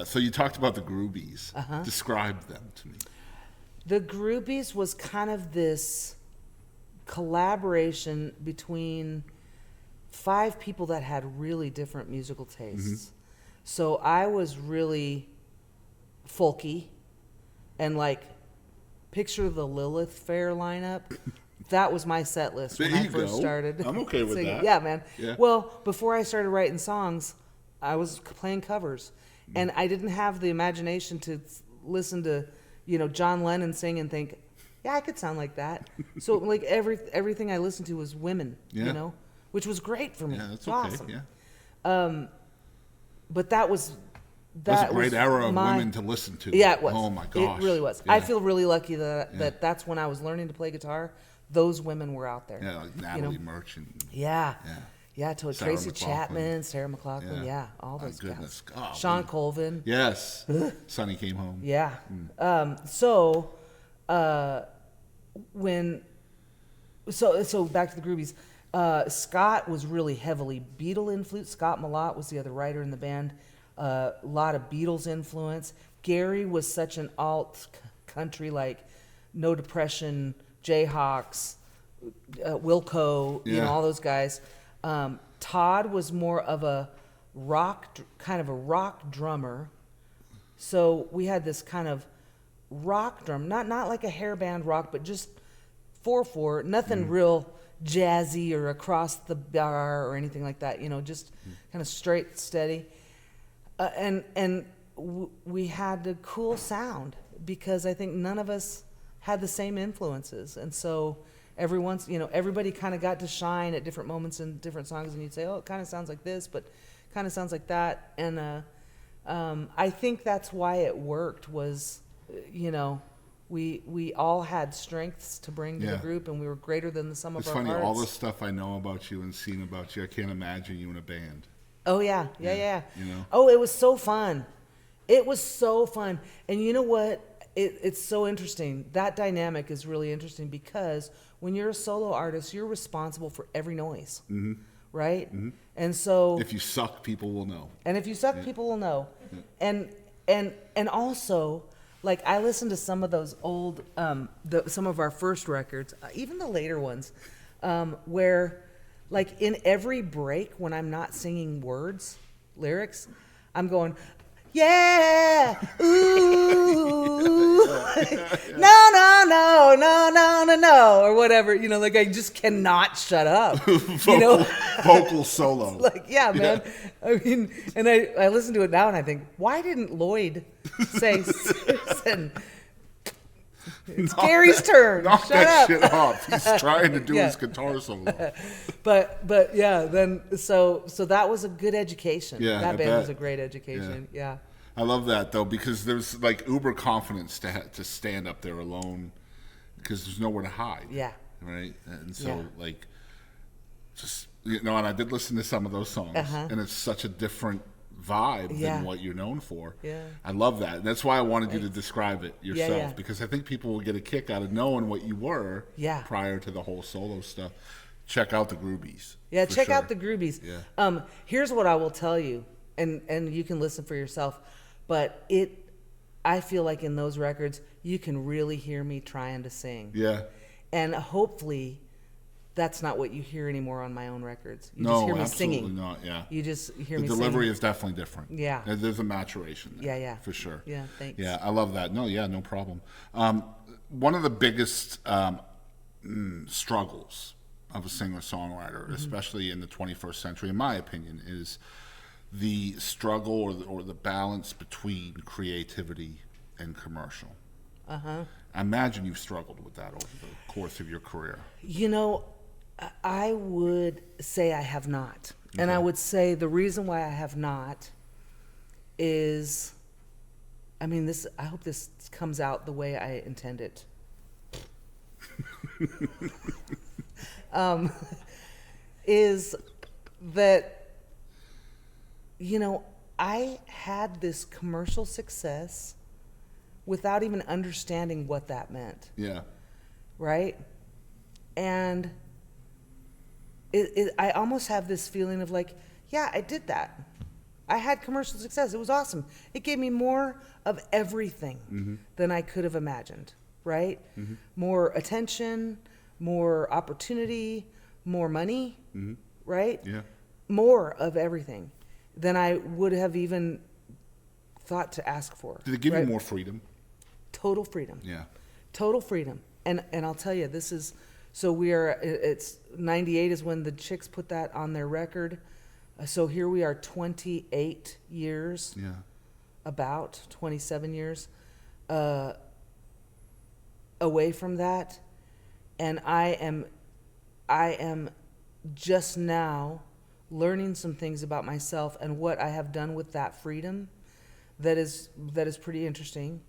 So you talked about the Groobees. Describe them to me. The Groobees was kind of this collaboration between 5 people that had really different musical tastes. So I was really folky, and like, picture the Lilith Fair lineup. That was my set list when I first started. I'm okay with singing. that. Yeah, man. Yeah. Well, before I started writing songs, I was playing covers, and I didn't have the imagination to listen to, John Lennon sing and think, yeah, I could sound like that. So like everything I listened to was women, which was great for me. Yeah, that's okay. Awesome. Yeah. But that was a great era of women to listen to. Yeah, it was. Oh my gosh. It really was. Yeah. I feel really lucky that that's when I was learning to play guitar. Those women were out there. Yeah, like Natalie Merchant. Yeah. Totally. Sarah Tracy McLachlan. Chapman, Sarah McLachlan. Yeah, all those goodness. guys. Oh, Sean Colvin. Yes. Sonny came home. Yeah. So back to the Groobees. Scott was really heavily Beatle influenced. Scott Malott was the other writer in the band. A lot of Beatles influence. Gary was such an alt country, like No Depression, Jayhawks, Wilco, all those guys. Todd was more of a rock drummer. So we had this kind of rock drum, not like a hair band rock, but just 4/4, nothing real jazzy or across the bar or anything like that. Just kind of straight, steady. We had a cool sound because I think none of us had the same influences, and so everybody kind of got to shine at different moments in different songs, and you'd say, oh, it kind of sounds like this, but kind of sounds like that, and I think that's why it worked. Was we all had strengths to bring to the group, and we were greater than the sum of our parts. It's funny, all the stuff I know about you and seen about you, I can't imagine you in a band. Oh, yeah. Oh, it was so fun. It was so fun. And you know what? It's so interesting. That dynamic is really interesting because when you're a solo artist, you're responsible for every noise, right? And so if you suck, people will know. And if you suck, people will know. And also, like, I listened to some of those old, some of our first records, even the later ones, where, like, in every break when I'm not singing lyrics, I'm going, yeah, ooh, no, or whatever, like I just cannot shut up, vocal solo. Like, yeah, man. I mean, and I listen to it now and I think, why didn't Lloyd say, Susan, it's Gary's turn. Knock Shut that up. shit off. He's trying to do his guitar solo. But yeah, then so that was a good education. Yeah, that I band bet. was a great education. Yeah. I love that though, because there's like uber confidence to stand up there alone, because there's nowhere to hide. Yeah. Right. And so like, just and I did listen to some of those songs, and it's such a different vibe than what you're known for. Yeah. I love that. And that's why I wanted you to describe it yourself, because I think people will get a kick out of knowing what you were prior to the whole solo stuff. Check out the Groobees. Yeah, check out the Groobees. Yeah. Here's what I will tell you, and you can listen for yourself, but I feel like in those records you can really hear me trying to sing. Yeah. And hopefully that's not what you hear anymore on my own records. You no, just hear me absolutely singing. Not. Yeah, you just hear me. The delivery singing. is definitely different. Yeah, there's a maturation there. Yeah, for sure. Yeah, thanks. Yeah, I love that. No problem. One of the biggest struggles of a singer-songwriter, especially in the 21st century, in my opinion, is the struggle or the balance between creativity and commercial. I imagine you've struggled with that over the course of your career. I would say I have not. Okay. And I would say the reason why I have not is, I hope this comes out the way I intend it. Is that, I had this commercial success without even understanding what that meant. Yeah. Right? And I almost have this feeling of like, yeah, I did that. I had commercial success. It was awesome. It gave me more of everything than I could have imagined, right? More attention, more opportunity, more money, right? Yeah. More of everything than I would have even thought to ask for. Did it give right? you more freedom? Total freedom. Yeah. Total freedom. And I'll tell you, this is, so it's 98 is when the Chicks put that on their record. So here we are 28 years, Yeah. about 27 years away from that. And I am just now learning some things about myself and what I have done with that freedom that is pretty interesting.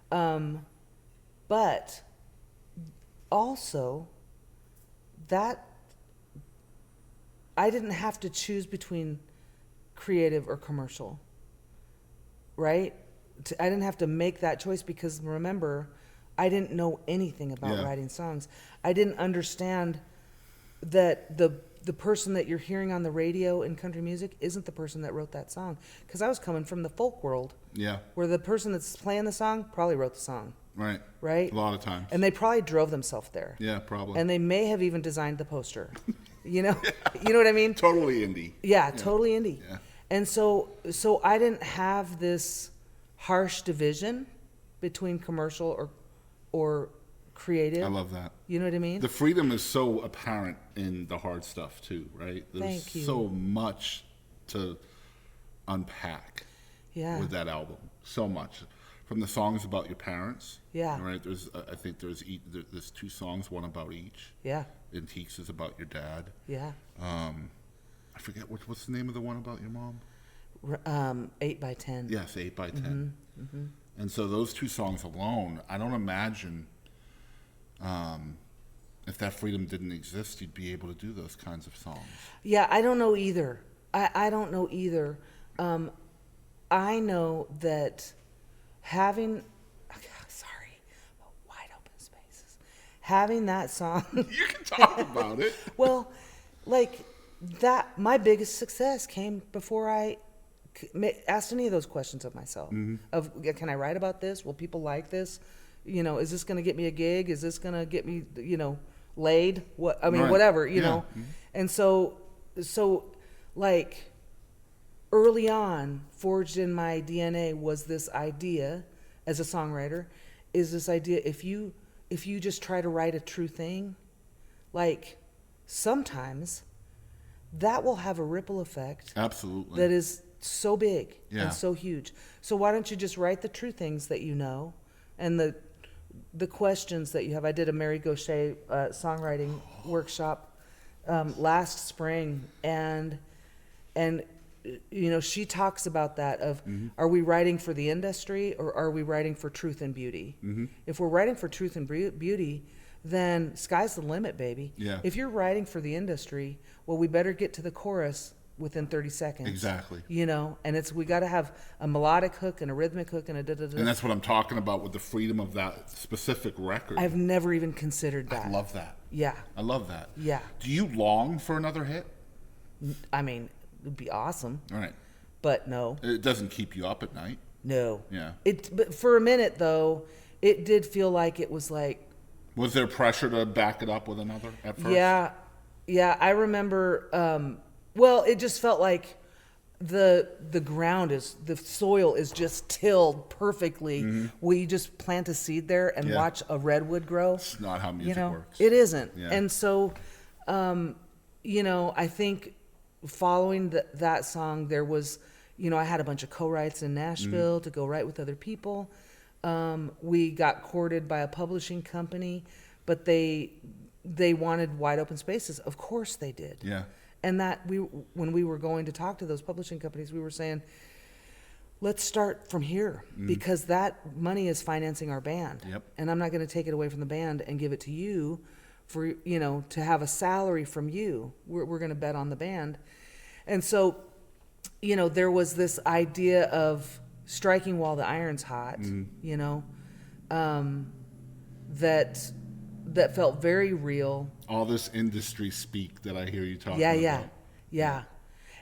But also that I didn't have to choose between creative or commercial, right? I didn't have to make that choice because, remember, I didn't know anything about writing songs. I didn't understand that the person that you're hearing on the radio in country music isn't the person that wrote that song. Because I was coming from the folk world. Yeah. Where the person that's playing the song probably wrote the song. Right. Right? A lot of times. And they probably drove themselves there. Yeah, probably. And they may have even designed the poster. You know? You know what I mean? Totally indie. Yeah, totally indie. Yeah. And so I didn't have this harsh division between commercial or creative. I love that. You know what I mean? The freedom is so apparent in the hard stuff too, right? There's Thank you. so much to unpack with that album. So much. From the songs about your parents. Yeah. Right? I think there's 2 songs, one about each. Yeah. Antiques is about your dad. Yeah. I forget what's the name of the one about your mom? 8 by 10. Yes, 8 by 10. And so those 2 songs alone, I don't imagine if that freedom didn't exist, you'd be able to do those kinds of songs. Yeah, I don't know either. I don't know either. I know that having, wide open spaces, having that song. You can talk about it. Well, like that, my biggest success came before I asked any of those questions of myself. Of, can I write about this? Will people like this? You know, is this going to get me a gig? Is this going to get me, laid? What I mean, Right. whatever, you know. And so like early on, forged in my DNA was this idea as a songwriter, is this idea if you just try to write a true thing, like sometimes that will have a ripple effect. Absolutely. That is so big Yeah. and so huge. So why don't you just write the true things that you know and the questions that you have. I did a Mary Gaucher songwriting workshop last spring, and she talks about that of are we writing for the industry or are we writing for truth and beauty? If we're writing for truth and beauty, then sky's the limit, baby. Yeah. If you're writing for the industry, well, we better get to the chorus within 30 seconds. Exactly. And we got to have a melodic hook and a rhythmic hook and a da-da-da. And that's what I'm talking about with the freedom of that specific record. I've never even considered that. I love that. Yeah. I love that. Yeah. Do you long for another hit? I mean, it'd be awesome, All right. but no. It doesn't keep you up at night. No. Yeah. But for a minute though, it did feel like it was like. Was there pressure to back it up with another at first? Yeah. I remember. Well, it just felt like the soil is just tilled perfectly. Will you just plant a seed there and watch a redwood grow? It's not how music works. It isn't. Yeah. And so, I think following that song, there was, I had a bunch of co-writes in Nashville to go write with other people. We got courted by a publishing company, but they wanted wide open spaces. Of course they did. Yeah. And when we were going to talk to those publishing companies, we were saying, let's start from here because that money is financing our band. Yep. And I'm not going to take it away from the band and give it to you for, to have a salary from you. We're going to bet on the band. And so, there was this idea of striking while the iron's hot, that felt very real. All this industry speak that I hear you talking Yeah. about. Yeah.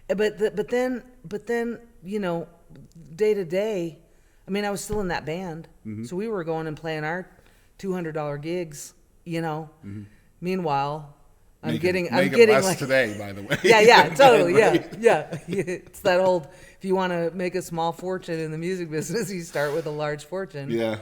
But then, day to day, I mean, I was still in that band, so we were going and playing our $200 gigs. Meanwhile, I'm getting less like today, by the way. yeah, totally, Right? yeah. It's that old. If you want to make a small fortune in the music business, you start with a large fortune. Yeah.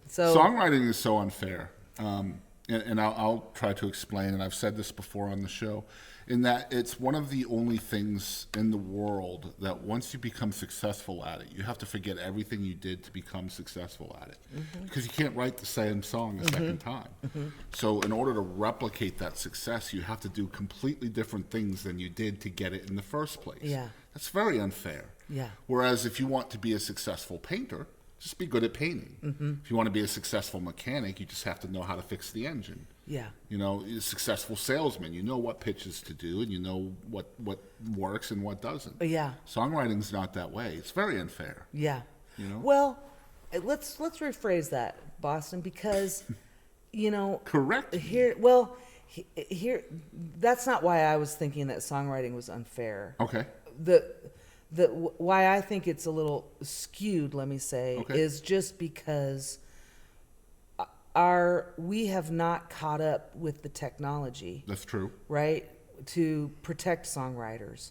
So Songwriting is so unfair, and I'll try to explain. And I've said this before on the show, in that it's one of the only things in the world that once you become successful at it, you have to forget everything you did to become successful at it, because you can't write the same song a second time. So in order to replicate that success, you have to do completely different things than you did to get it in the first place. Yeah. That's very unfair. Yeah. Whereas if you want to be a successful painter, just be good at painting. If you want to be a successful mechanic, you just have to know how to fix the engine. yeah, A successful salesman, you know what pitches to do, and you know what works and what doesn't. yeah, Songwriting's not that way. It's very unfair. yeah. You know? Well, let's rephrase that, Boston, because Correct. here, that's not why I was thinking that songwriting was unfair. Okay. Why I think it's a little skewed, let me say, Okay. is just because we have not caught up with the technology, That's true. right, to protect songwriters.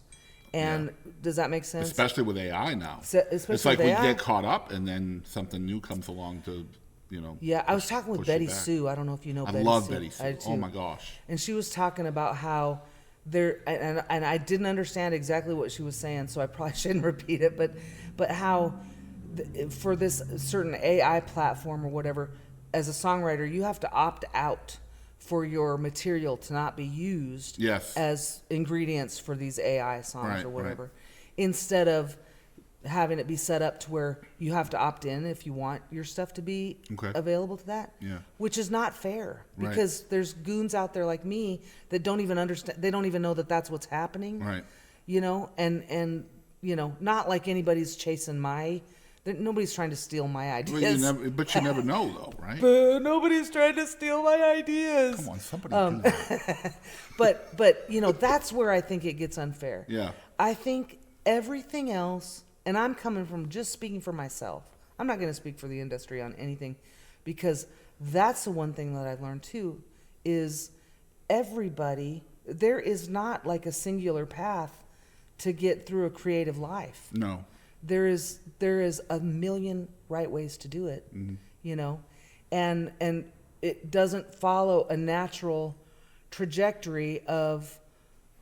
And does that make sense? Especially with AI now. Especially It's like with we AI. get caught up, and then something new comes along to, Yeah, I was talking with push you Betty back. Sue. I don't know if you know I Betty love Sue. Betty Sue. I do Oh too. my gosh. And she was talking about how and I didn't understand exactly what she was saying, so I probably shouldn't repeat it, but how for this certain AI platform or whatever, as a songwriter, you have to opt out for your material to not be used Yes. as ingredients for these AI songs Right, or right. whatever, instead of having it be set up to where you have to opt in if you want your stuff to be Okay. available to that. Yeah. Which is not fair, Right. because there's goons out there like me that don't even understand. They don't even know that that's what's happening. Right. And not like anybody's chasing nobody's trying to steal my ideas. But you never know, though, right? Nobody's trying to steal my ideas. Come on, somebody do that. But that's where I think it gets unfair. Yeah. I think everything else, and I'm coming from just speaking for myself. I'm not going to speak for the industry on anything, because that's the one thing that I've learned too, is there is not like a singular path to get through a creative life. No. There is a million right ways to do it, and it doesn't follow a natural trajectory of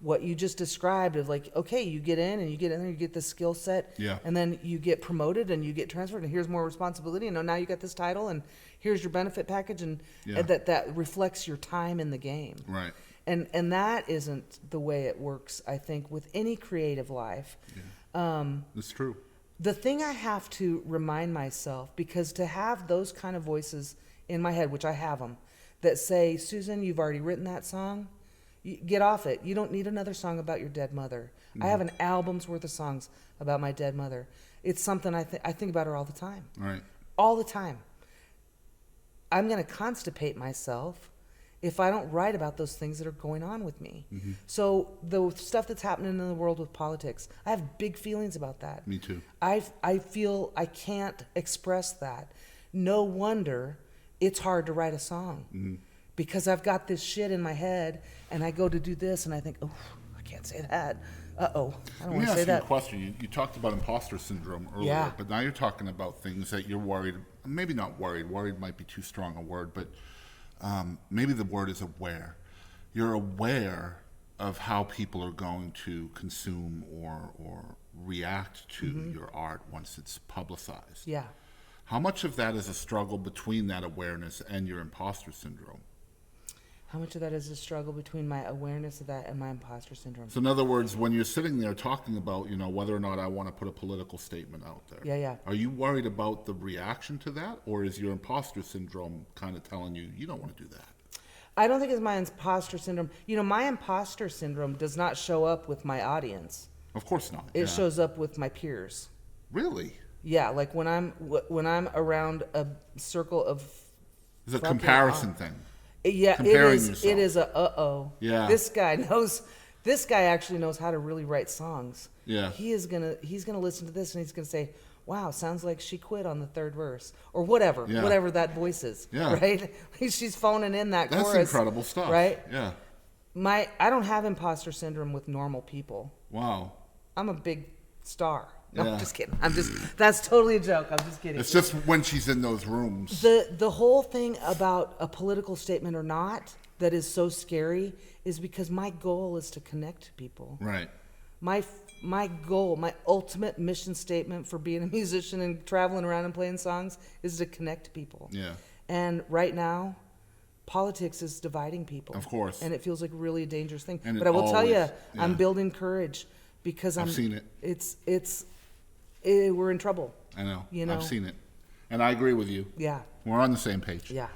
what you just described, of like, okay, you get in and you get in there, you get the skill set, Yeah. and then you get promoted and you get transferred, and here's more responsibility, and now you got this title, and here's your benefit package, and Yeah. that reflects your time in the game. Right. And that isn't the way it works, I think, with any creative life. It's true. The thing I have to remind myself, because to have those kind of voices in my head, which I have them, that say, Susan, you've already written that song, get off it. You don't need another song about your dead mother. I have an album's worth of songs about my dead mother. It's something I think about her all the time. Right. All the time. I'm going to constipate myself if I don't write about those things that are going on with me. So the stuff that's happening in the world with politics, I have big feelings about that. Me too. I feel I can't express that. No wonder it's hard to write a song, because I've got this shit in my head, and I go to do this, and I think, oh, I can't say that. Uh-oh, I don't Let me want to ask say you a that. question. You talked about imposter syndrome earlier, Yeah. but now you're talking about things that you're worried, maybe not worried, worried might be too strong a word, but maybe the word is aware. You're aware of how people are going to consume or react to your art once it's publicized. Yeah. How much of that is a struggle between that awareness and your imposter syndrome? How much of that is a struggle between my awareness of that and my imposter syndrome? So in other words, when you're sitting there talking about, whether or not I want to put a political statement out there, Yeah. are you worried about the reaction to that, or is your imposter syndrome kind of telling you you don't want to do that? I don't think it's my imposter syndrome. My imposter syndrome does not show up with my audience. Of course not. It Yeah. shows up with my peers. Really? Yeah, like when I'm around a circle of It's a fucking comparison thing. Yeah, Comparing it is. yourself. It is a uh-oh. Yeah. This guy knows. This guy actually knows how to really write songs. Yeah. He's gonna listen to this and he's gonna say, wow, sounds like she quit on the third verse or whatever, Yeah. whatever that voice is. Yeah. Right? She's phoning in that That's chorus. incredible stuff. Right? Yeah. I don't have imposter syndrome with normal people. Wow. I'm a big star. No, Yeah. I'm just kidding. That's totally a joke. I'm just kidding. It's just when she's in those rooms. The whole thing about a political statement or not that is so scary is because my goal is to connect to people. Right. My goal, my ultimate mission statement for being a musician and traveling around and playing songs is to connect to people. Yeah. And right now, politics is dividing people. Of course. And it feels like really a dangerous thing. And But I will tell you, yeah. I'm building courage because I've seen it. We're in trouble. I know. You know? I've seen it. And I agree with you. Yeah. We're on the same page. Yeah.